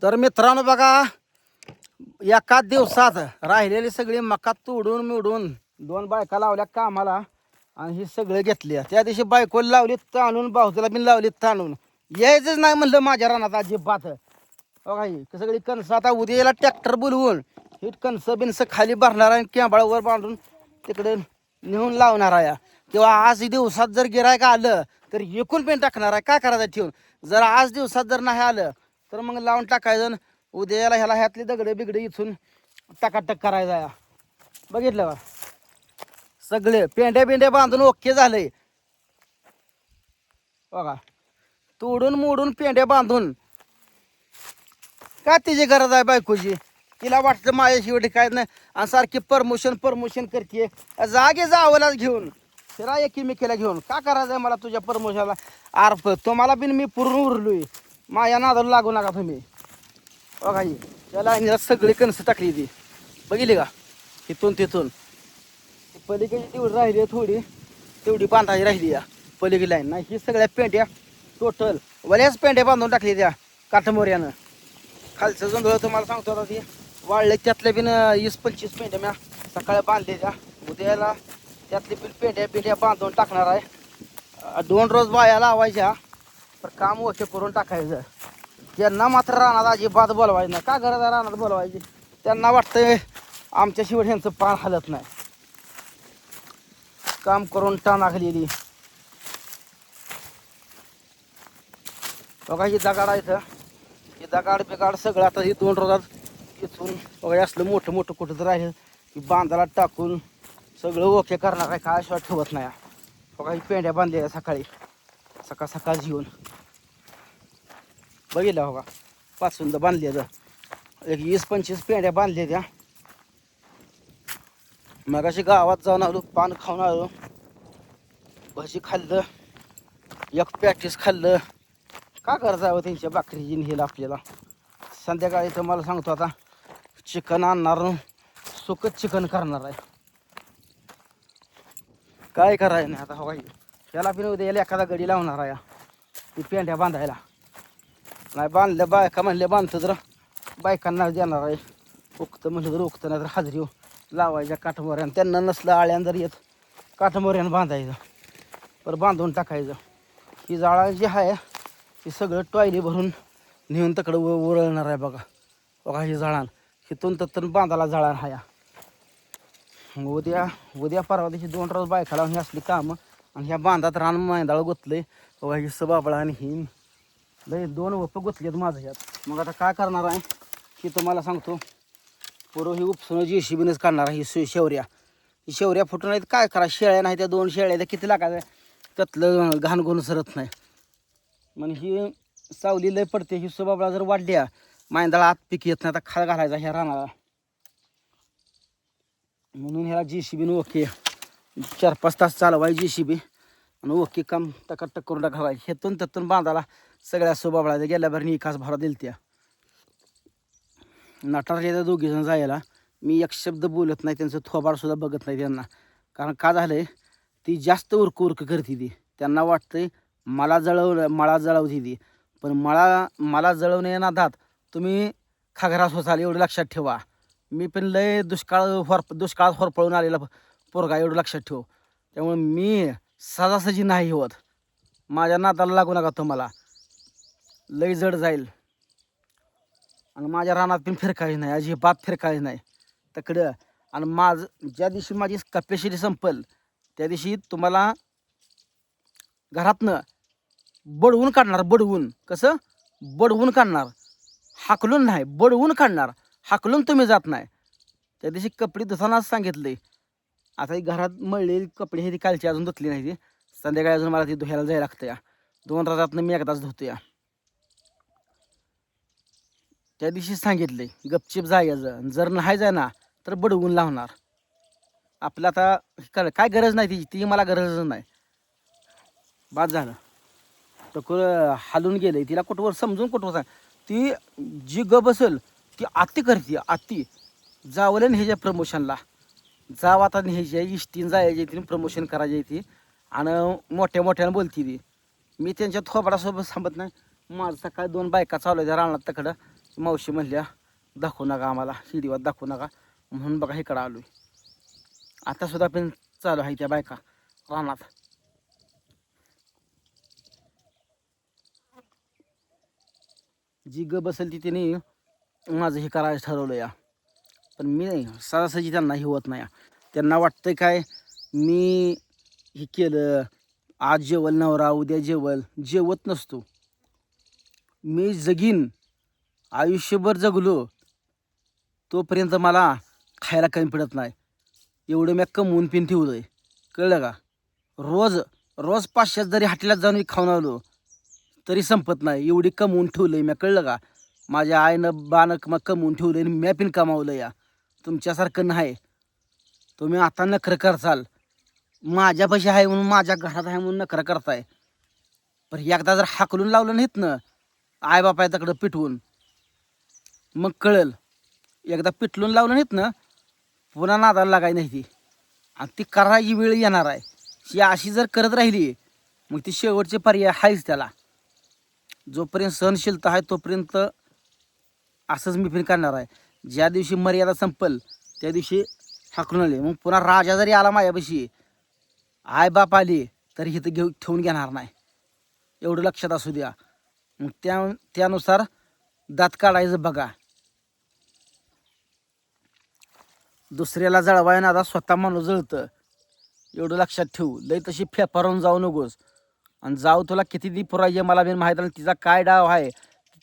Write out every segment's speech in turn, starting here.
तर मित्रांनो बघा, एका दिवसात राहिलेली सगळी मका तोडून मिडून 2 बायका लावल्या कामाला आणि ही सगळे घेतली. त्या दिवशी बायको लावली ताणून, भाऊजीला बिन लावली ताणून. यायचंच नाही म्हणलं माझ्या रानात अजिबात. बघा ही सगळी कणसं आता उद्या याला ट्रॅक्टर बोलवून ही कणसं बिनसं खाली भरणार आहे, कॅम्बाळावर बांधून तिकडे नेऊन लावणार आहे. किंवा आज दिवसात जर गिरायक आलं तर एकूण पेन टाकणार आहे. काय करायचं ठेवून? जर आज दिवसात जर नाही आलं तर मग लावून टाकायचं. उद्या याला ह्याला ह्यातली दगडे बिगडे इथून टाकाटक करायचं आहे. बघितलं का? सगळे पेंड्या बिंड्या बांधून ओके झाले बघा. तोडून मोडून पेंड्या बांधून का तिची गरज आहे बायकोची? तिला वाटतं माझ्या शेवटी काय नाही आणि सारखी परमोशन करते. जागे जावलाच घेऊन फिरा एकीमेकीला घेऊन. का करायचं आहे मला तुझ्या परमोशनला? आर्फ तुम्हाला बिन मी पूर्ण उरलोय. माझ्या नादाला लागू नका तुम्ही. बघा ही त्याला सगळी कणसं टाकली ती. बघितली का? इथून तिथून पलीकडे तेवढी राहिली थोडी, तेवढी बांधायची राहिली या पलीकडे लाईन. नाही ही सगळ्या पेंड्या टोटल बऱ्याच पेंड्या बांधून टाकली त्या काठमोऱ्यानं. खालचं जोंधळ तुम्हाला सांगतो आता ती वाळले त्यातल्या बिन 20-25 पेंड्या म्या सकाळी बांधले त्या. उद्याला त्यातली बिन पेंड्या बांधून टाकणार आहे. 2 रोज बाया लावायच्या तर काम ओके करून टाकायचं. त्यांना मात्र रानात अजिबात बोलवायचं नाही. का गरज आहे रानात बोलवायची? त्यांना वाटतंय आमच्या शिवाय ह्यांचं पान हलत नाही. काम करून टाणाखलेली बघा ही दगाड आहे इथं. ही दगाड बिगाड सगळं आता ही 2 रोजात इथून बघा असलं मोठं मोठं कुठं तर राहिलं की बांधाला टाकून सगळं ओके करणार आहे. काय शिवाय ठेवत नाही. बघा ही पेंड्या बांधल्या सकाळी सकाळ घेऊन. बघितलं बघा पासून बांधल्या एक 20-25 पेंड्या बांधल्या त्या. मग अशी गावात जाऊन आलो, पान खाऊन आलो, भजी खाल्लं, एक पॅटीस खाल्लं. का करायचं त्यांच्या भाकरीची नेल आपल्याला? संध्याकाळी तर मला सांगतो आता चिकन आणणार, सुकच चिकन करणार आहे. काय करायचं नाही आता. हवा त्याला पण उद्या याला एखादा गडी लावणार आहे ती पेंड्या बांधायला. नाही बांधल्या बायका म्हणल्या बांधतो तर बायकांना देणार आहे. उगतं म्हणलं तर उगतं, नाही तर हाजरी लावायच्या काठमोऱ्यानं. त्यांना नसलं आळ्यानं जर येत काठमोऱ्यानं बांधायचं बरं बांधून टाकायचं. ही जाळा जी आहे ती सगळं टॉयली भरून नेऊन तिकडं उरळणार आहे. बघा ही जाळान हिथून तर बांधाला जाळान हाया. उद्या परवा दिवशी 2 रोज बायका लावून ही असली कामं आणि ह्या बांधात रान मैंदाळ गुतलंय. बघा ही सबाबळा आणि ही लय 2 वप गुतलेत माझं ह्यात. मग आता काय करणार आहे की तुम्हाला सांगतो. पुरं ही उपसून JCBनेच काढणार आहे. ही शेवऱ्या फुटून आहेत. काय करा, शेळ्या नाही त्या 2 शेळ्या त्या किती लागायचं? त्यातलं घाण सरत नाही. मग ही सावली लय पडते. ही सबाबळा जर वाढल्या मैंदाळा आत पीक येत नाही. आता खाल घालायचा ह्या रानाला. म्हणून ह्याला JCBने ओके 4-5 तास चालवायची JCB आणि ओके काम टकाटक करून टाकायचं. हेतून त्यातून बांधाला सगळ्या सोबाबळा गेल्या बरं निकास भरा दिल त्या नटारच्या 2 जण जायला. मी एक शब्द बोलत नाही, त्यांचं थोबाडसुद्धा बघत नाही त्यांना. कारण का झालंय ती जास्त उरक करते ती. त्यांना वाटतंय मला जळवते ती. पण मला जळवणे नादात तुम्ही खागरास होताल एवढं लक्षात ठेवा. मी पण लय दुष्काळात होरपळून आलेला पोरगा एवढं लक्षात ठेव. त्यामुळे मी सहजासहजी नाही होत. माझ्या नादाला लागू नका तुम्हाला. लय जड जाईल. आणि माझ्या रानात पण फिरकायची नाही, अजिबात फिरकायची नाही तकडं. आणि ज्या दिवशी माझी कॅपॅसिटी संपल त्या दिवशी तुम्हाला घरातनं बडवून काढणार. बडवून कसं? बडवून काढणार. हाकलून नाही, बडवून काढणार. हाकलून तुम्ही जात नाही. त्या दिवशी कपडे धुतानाच सांगितले. आता ही घरात मळलेली कपडे हे ती कालची अजून धुतली नाही. ती संध्याकाळी अजून मला ती धुवायला जायला लागतं या. 2 राजातनं मी एकदाच धुतो या. त्या दिवशी सांगितले गपचिप जायचं. जर नाही जाय ना तर बडवून लावणार. आपलं आता काय गरज नाही ती मला गरजच नाही. बाद झालं तर हालून गेले. तिला कुठवर समजून कुठवर सांग. ती जी बसेल ती आत्ती करते. आत्ती जावलं ह्याच्या प्रमोशनला जाव. आता ह्याच्या इष्टीन जायची ती प्रमोशन करायची ती आणि मोठ्यानं बोलती ती. मी त्यांच्या थोबाडासोबत थांबत नाही. माझं सकाळी 2 बायका चालू आहे रानात तकडं. मावशी म्हणल्या दाखवू नका आम्हाला, शिडीवर दाखवू नका, म्हणून बघा इकडं आलोय. आता सुद्धा पण चालू आहे त्या बायका रानात. जी ग बसेल ती तिने माझं हे करायचं ठरवलं या. पण मी नाही, सहजासहजी त्यांना हे होत नाही. त्यांना वाटतंय काय मी हे केलं, आज जेवल नवरा उद्या जेवत नसतो. मी जगीन, आयुष्यभर जगलो तोपर्यंत मला खायला कमी पडत नाही. एवढं मी कमवून पिन ठेवलं आहे, कळलं का. रोज रोज 500 जरी हॉटेलात जाऊन खाऊन आलो तरी संपत नाही. एवढी कमवून ठेवलं आहे मी, कळलं का. माझ्या आईनं बानं कमवून ठेवलं आहे, मी पण कमावलं या. तुमच्यासारखं नाही. तुम्ही आता नखरं करसाल, माझ्यापाशी आहे म्हणून, माझ्या घरात आहे म्हणून नखरं करताय. पण एकदा जर हाकलून लावलं नाहीत ना आई बापाच्याकडं पिटवून, मग कळेल. एकदा पिटलून लावलं नाहीत ना पुन्हा नादाला लागाय नाही ती. आणि ती करायची वेळ येणार आहे. ती अशी जर करत राहिली मग ती शेवटचे पर्याय आहेच त्याला. जोपर्यंत सहनशीलता आहे तोपर्यंत असंच मी पण करणार आहे. ज्या दिवशी मर्यादा संपल त्या दिवशी हाकलून आले. मग पुन्हा राजा जरी आला माझ्यापाशी, आई बाप आली तरी इथं ठेवून घेणार नाही, एवढं लक्षात असू द्या. मग त्यानुसार दात काढायचं बघा. दुसऱ्याला जळवाय ना, आता स्वतः माणूस जळतं, एवढं लक्षात ठेवू. लय तशी फेफारून जाऊ नकोस. आणि जाऊ तुला किती दी पुरायचे मला बिन माहीत नाही. तिचा काय डाव आहे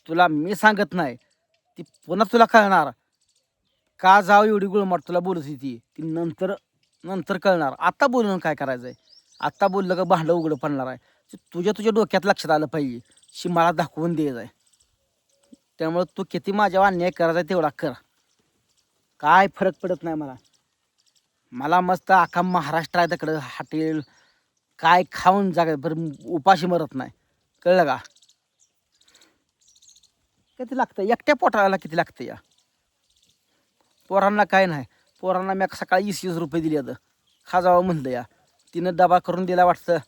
तुला मी सांगत नाही, ती पुन्हा तुला कळणार. का जाऊ एवढी गुळमाट तुला बोलत होती ती नंतर कळणार. आत्ता बोलून काय करायचं आहे. आत्ता बोललं का भांडं उघडं पडणार आहे. तुझ्या डोक्यात लक्षात आलं पाहिजे, शी मला दाखवून द्यायचं आहे. त्यामुळं तू किती माझ्यावर अन्याय करायचा आहे तेवढा कर, काय फरक पडत नाही मला. मला मस्त अख्खा महाराष्ट्र आहे तिकडं हॉटेल, काय खाऊन जागा बरं उपाशी मरत नाही, कळलं का. किती लागतं एकट्या पोटाला, किती लागतं या. पोरांना काय नाही, पोरांना मी सकाळी 20 रुपये दिले आता, खा जावं म्हणलं या. तिनं डबा करून दिला वाटतं,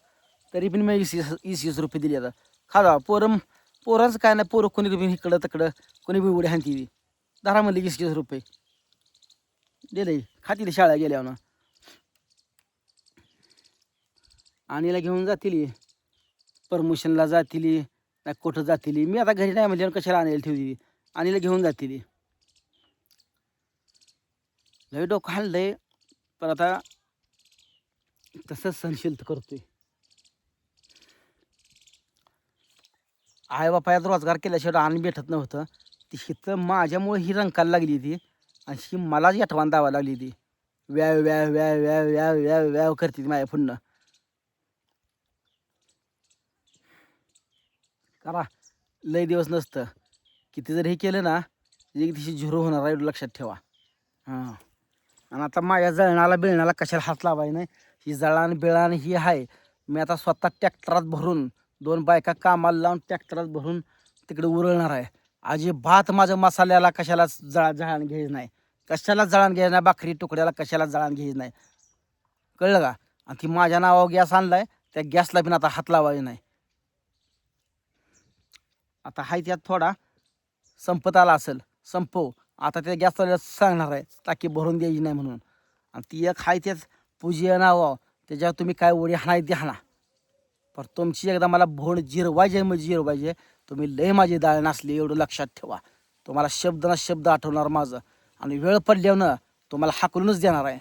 तरी पण मी 20 रुपये दिले आता, खा जावं. पोरांचं काय नाही, पोरं कोणी बी इकडं तिकडं कोणी बी उड्या हाणती. धरा म्हणले 20 रुपये दिले, खातील शाळा गेल्यावर. आणीला घेऊन जातील, परमिशनला जातील, नाही कुठं जातील. मी आता घरी नाही म्हणजे कशाला आणायला ठेवली, आणीला घेऊन जातील. लय डोकं हाणलंय, पण आता तसंच सहनशील करतोय. आई बापायात रोजगार केल्याशिवाय अन्न भेटत नव्हतं. ती हिथं माझ्यामुळे ही रंकायला लागली ती, आणि ही मलाच आठवण दावा लागली ती. व्याव व्याव व्याव व्याव व्याव व्याव व्याव करते ती माझ्या पुन्हा. करा लय दिवस नसतं, किती जर हे केलं ना एक दिवशी झिरो होणार आहे, लक्षात ठेवा. हां. आणि आता माझ्या जळणाला बिळणाला कशाला हात लावाय नाही. ही जळण बिळण ही आहे. मी आता स्वतः ट्रॅक्टरात भरून 2 बायका कामाला लावून ट्रॅक्टरात भरून तिकडे उरळणार आहे. अजिबात माझं मसाल्याला कशाला जळण घ्यायचं नाही, कशाला जळण घ्यायचं नाही, भाकरी तुकड्याला कशाला जळण घ्यायचं नाही, कळलं का. आणि ती माझ्या नावावर गॅस आणलाय, त्या गॅसला पण आता हात लावायचं नाही. आता हाय त्यात थोडा संपत आला असेल, संपव. आता त्या गॅसवाल्याला सांगणार आहे टाकी भरून द्यायची नाही म्हणून. आणि ती एक हाय त्यात पूजा नाव, त्याच्यावर तुम्ही काय उडी हाणाय ती हाणा. पण तुमची एकदा मला भोण जिरवायचे म्हणजे जिरवायचे. तुम्ही लय माझी दाळ नसली एवढं लक्षात ठेवा. तुम्हाला शब्द ना शब्द आठवणार माझं, आणि वेळ पडल्यावर तुम्हाला हाकलूनच देणार आहे.